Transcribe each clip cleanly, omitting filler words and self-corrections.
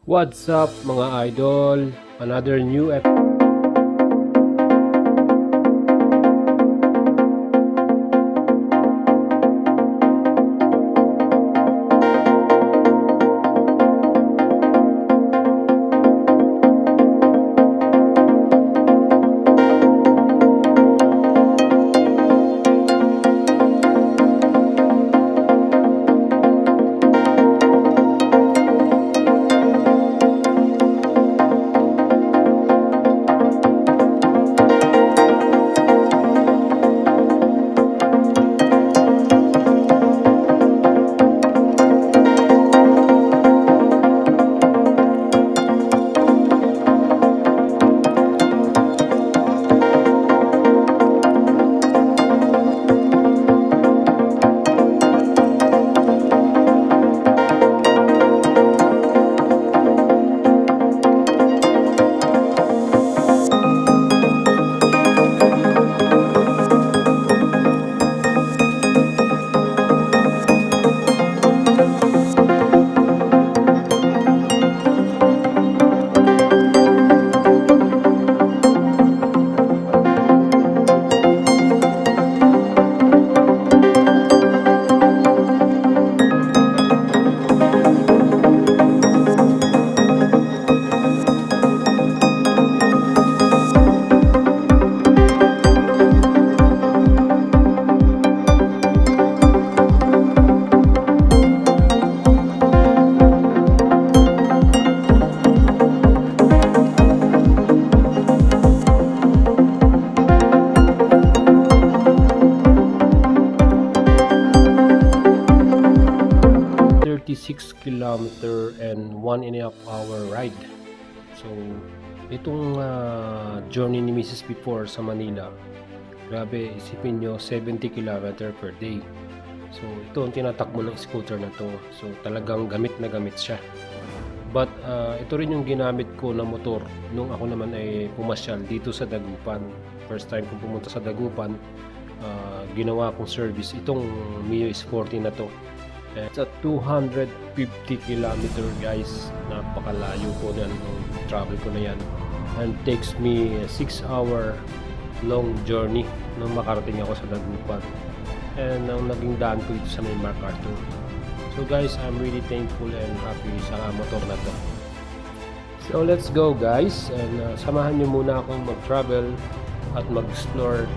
What's up mga idol? Another new episode. Kilometer and 1.5 hour ride. So itong journey ni Mrs. before sa Manila, grabe, isipin nyo 70 kilometer per day. So ito ang tinatakbo ng scooter na to. So talagang gamit na gamit siya. But ito rin yung ginamit ko na motor nung ako naman ay pumasyal dito sa Dagupan. First time kong pumunta sa Dagupan, ginawa kong service itong Mio Sporty na to. Sa 250 kilometer guys, napakalayo po yan ang travel ko na yan, and takes me 6 hour long journey nung makarating ako sa Dagupan, and ang naging daan ko ito sa may MacArthur. So guys, I'm really thankful and happy sa motor na to. So let's go guys, and samahan nyo muna akong mag-travel at mag-explore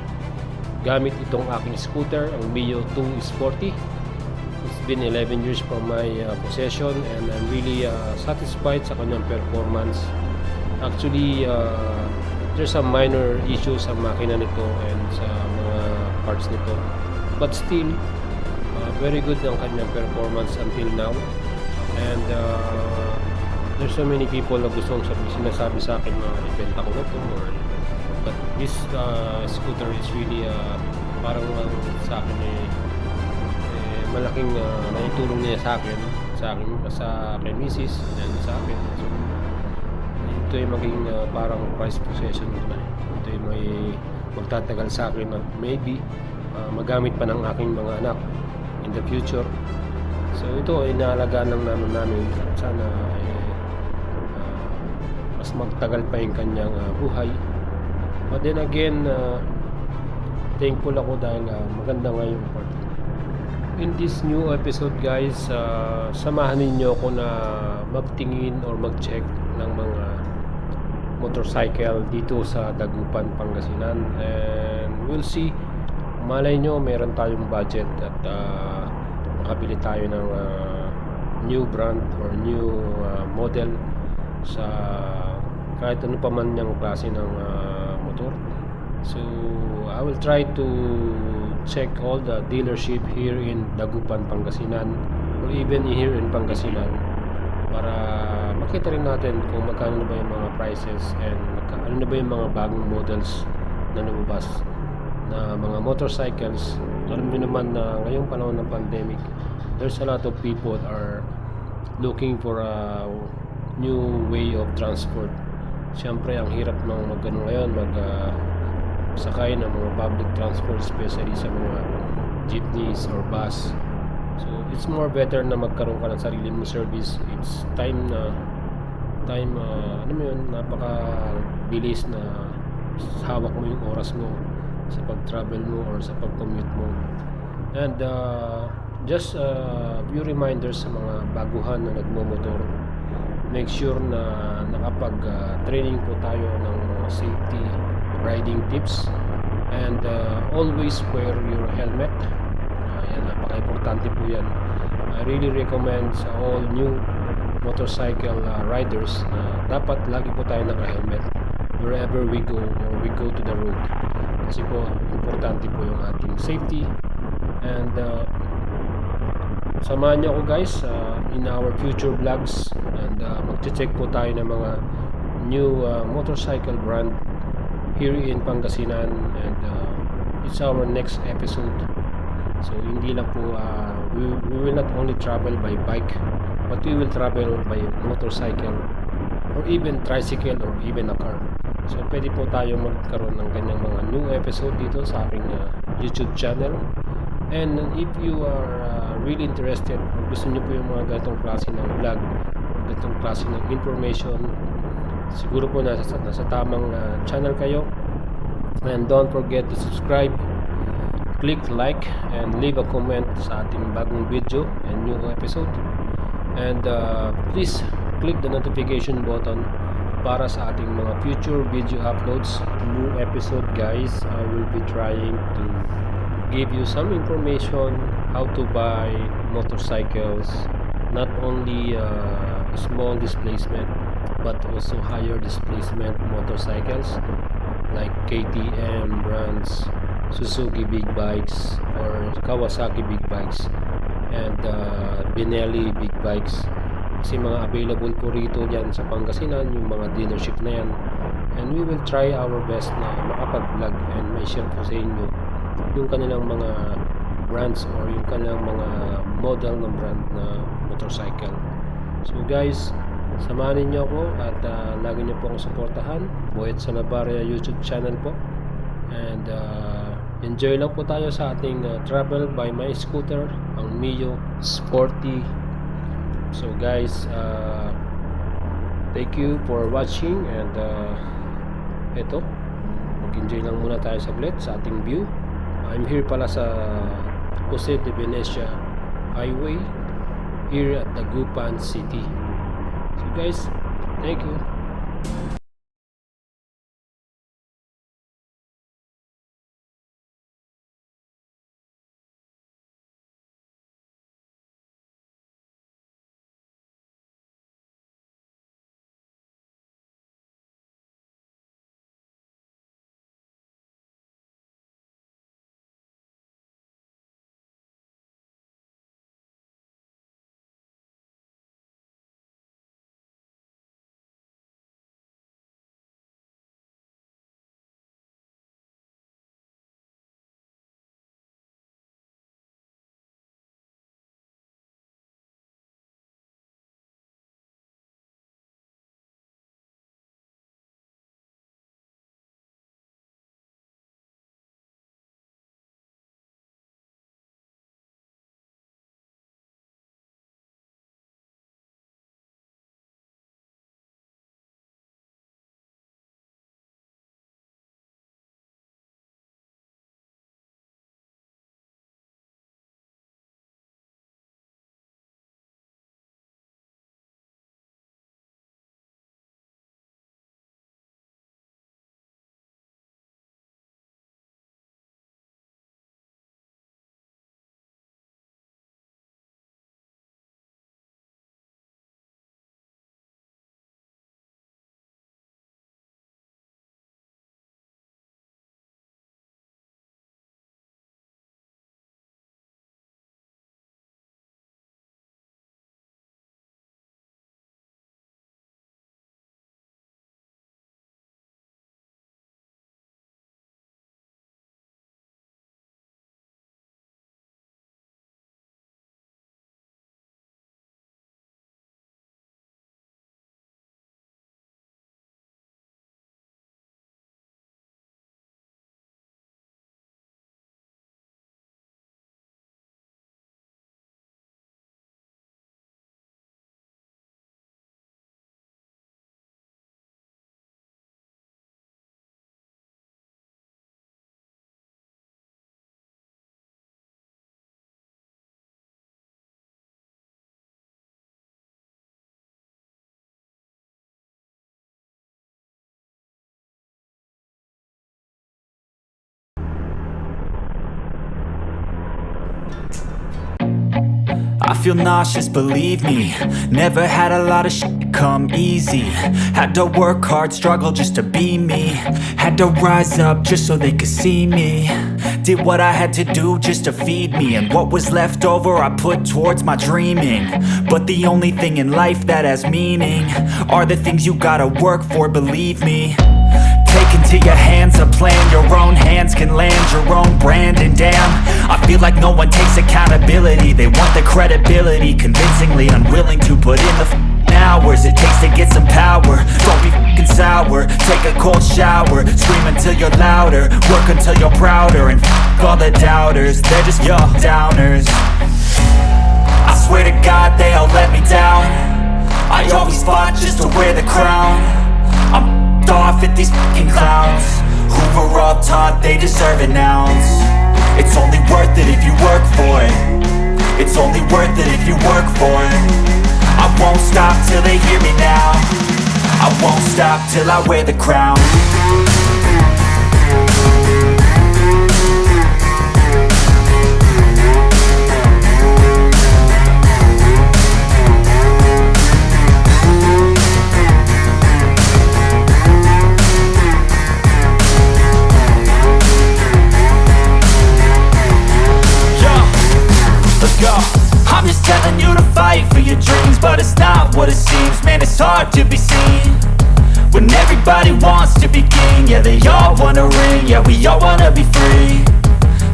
gamit itong aking scooter, ang Mio 2 Sporty. It's been 11 years from my possession, and I'm really satisfied sa kanyang performance. Actually, there's some minor issues sa makina nito and sa mga parts nito, but still very good ang kanyang performance until now. And there's so many people na gustong sinasabi sa akin na ibenta ko na to, but this scooter is really parang sa akin malaking naitulong niya sa akin kay Mrs. and sa akin. So ito ay maging parang price possession ko na. Ito ay may magtatagal sa akin at maybe magamit pa ng aking mga anak in the future. So ito ay inaalagaan lang namin at sana mas magtagal pa yung kanyang buhay. But then again, thankful ako dahil maganda nga yung part. In this new episode guys, samahan ninyo ako na magtingin or mag-check ng mga motorcycle dito sa Dagupan, Pangasinan, and we'll see, malay nyo meron tayong budget at makabili tayo ng new brand or new model sa kahit ano pa man yung klase ng motor. So I will try to check all the dealership here in Dagupan, Pangasinan, or even here in Pangasinan, para makita rin natin kung magkano na ba yung mga prices and ano na ba yung mga bagong models na lumabas na mga motorcycles. Alam niyo naman na ngayong panahon ng pandemic, there's a lot of people are looking for a new way of transport. Siyempre ang hirap ng magano ngayon, sakay ng mga public transport, especially sa mga jeepneys or bus. So it's more better na magkaroon ka ng sarili mong service. It's time na time, ano mo yun, napaka-bilis na hawak mo yung oras mo sa pag-travel mo or sa pag-commute mo. And just a few reminders sa mga baguhan na nagmomotor. Make sure na nakapag-training po tayo ng mga safety riding tips, and always wear your helmet. Yan, napaka-importante po yan. I really recommend sa all new motorcycle riders na dapat lagi po tayo naka-helmet wherever we go or we go to the road, kasi po importante po yung ating safety. And samahan niyo ako guys in our future vlogs, and magche-check po tayo ng mga new motorcycle brand here in Pangasinan, and it's our next episode. So hindi lang po we will not only travel by bike, but we will travel by motorcycle or even tricycle or even a car. So pwede po tayo magkaroon ng ganyang mga new episode dito sa aking YouTube channel. And if you are really interested or gusto niyo po yung mga ganitong klase ng vlog or ganitong klase ng information, siguro po nasa tamang channel kayo. And don't forget to subscribe, click like, and leave a comment sa ating bagong video and new episode. And please click the notification button para sa ating mga future video uploads. New episode guys, I will be trying to give you some information how to buy motorcycles, not only small displacement but also higher displacement motorcycles like KTM brands, Suzuki big bikes, or Kawasaki big bikes, and Benelli big bikes. Kasi mga available po rito dyan sa Pangasinan yung mga dealership na yan, and we will try our best na makapag-vlog and may share po sa inyo yung kanilang mga brands or yung kanilang mga model ng brand na motorcycle. So guys, samahan niyo ako at lagi niyo po akong suportahan. Boyet Salavaria YouTube channel po, and enjoy lang po tayo sa ating travel by my scooter, ang Mio Sporty. So guys, thank you for watching, and eto, mag-enjoy lang muna tayo saglit sa ating view. I'm here pala sa Jose de Venecia Highway here at Dagupan City. So guys, thank you. feel nauseous, believe me. Never had a lot of shit come easy. Had to work hard, struggle just to be me. Had to rise up just so they could see me. Did what I had to do just to feed me, and what was left over I put towards my dreaming. But the only thing in life that has meaning are the things you gotta work for, believe me. Take into your hands a plan, your own hands can land your own brand. And damn, I feel like no one takes accountability. They want the credibility, convincingly unwilling to put in the hours it takes to get some power. Don't be f***ing sour, take a cold shower. Scream until you're louder, work until you're prouder. And f*** all the doubters, they're just your downers. I swear to God they all let me down. I always fought just to wear the crown. I'm off at these fucking clowns who were all taught they deserve an ounce. It's only worth it if you work for it. It's only worth it if you work for it. I won't stop till they hear me now. I won't stop till I wear the crown. I'm just telling you to fight for your dreams, but it's not what it seems. Man, it's hard to be seen when everybody wants to be king. Yeah, they all wanna ring, yeah, we all wanna be free.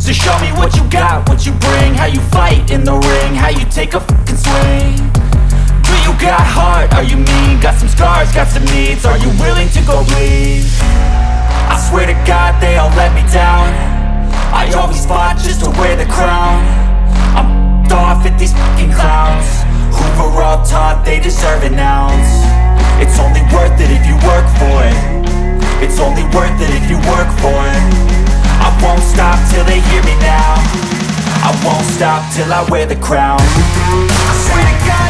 So show me what you got, what you bring, how you fight in the ring, how you take a fucking swing. Do you got heart, are you mean? Got some scars, got some needs, are you willing to go bleed? I swear to God they all let me down. I always fought just to wear the crown. I'm off at these fucking clowns who were all taught they deserve an ounce. It's only worth it if you work for it. It's only worth it if you work for it. I won't stop till they hear me now. I won't stop till I wear the crown. I swear to God